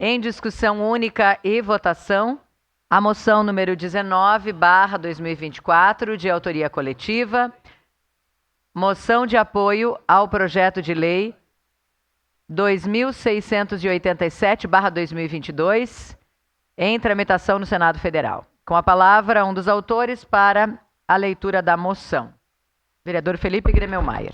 Em discussão única e votação, a moção número 19/2024, de autoria coletiva, moção de apoio ao projeto de lei 2687/2022, em tramitação no Senado Federal. Com a palavra, um dos autores para a leitura da moção. Vereador Felipe Gremel-Maier.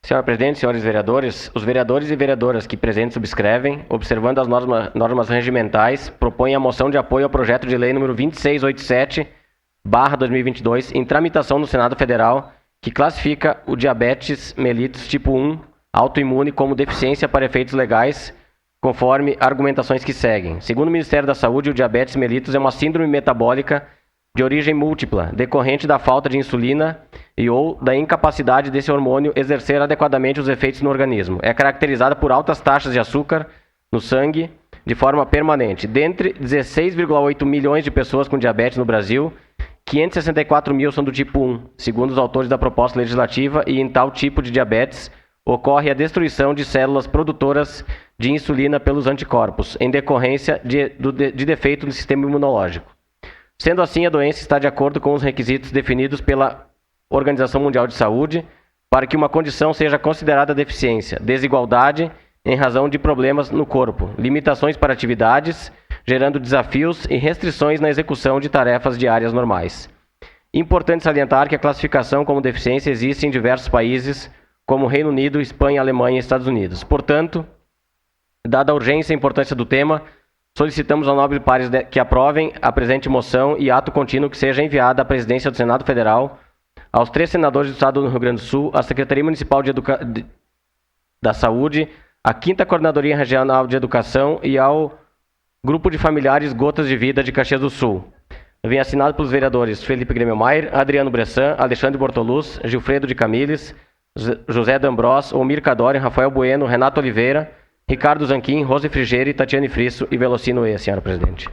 Senhora Presidente, senhores vereadores, os vereadores e vereadoras que presentes subscrevem, observando as normas regimentais, propõem a moção de apoio ao projeto de lei número 2687/2022, em tramitação no Senado Federal, que classifica o diabetes mellitus tipo 1 autoimune como deficiência para efeitos legais, conforme argumentações que seguem. Segundo o Ministério da Saúde, o diabetes mellitus é uma síndrome metabólica de origem múltipla, decorrente da falta de insulina e ou da incapacidade desse hormônio exercer adequadamente os efeitos no organismo. É caracterizada por altas taxas de açúcar no sangue de forma permanente. Dentre 16,8 milhões de pessoas com diabetes no Brasil, 564 mil são do tipo 1, segundo os autores da proposta legislativa, e em tal tipo de diabetes ocorre a destruição de células produtoras de insulina pelos anticorpos, em decorrência de defeito no sistema imunológico. Sendo assim, a doença está de acordo com os requisitos definidos pela Organização Mundial de Saúde para que uma condição seja considerada deficiência: desigualdade em razão de problemas no corpo, limitações para atividades, gerando desafios e restrições na execução de tarefas diárias normais. Importante salientar que a classificação como deficiência existe em diversos países, como Reino Unido, Espanha, Alemanha e Estados Unidos. Portanto, dada a urgência e a importância do tema, solicitamos ao nobre pares que aprovem a presente moção e ato contínuo que seja enviada à presidência do Senado Federal, aos 3 senadores do Estado do Rio Grande do Sul, à Secretaria Municipal da Saúde, à 5ª Coordenadoria Regional de Educação e ao Grupo de Familiares Gotas de Vida de Caxias do Sul. Vem assinado pelos vereadores Felipe Gremel-Maier, Adriano Bressan, Alexandre Bortoluz, Gilfredo de Camilles, José D'Ambrós, Omir Cadore, Rafael Bueno, Renato Oliveira, Ricardo Zanquim, Rose Frigerio, Tatiane Frisso e Velocino E, senhora Presidente.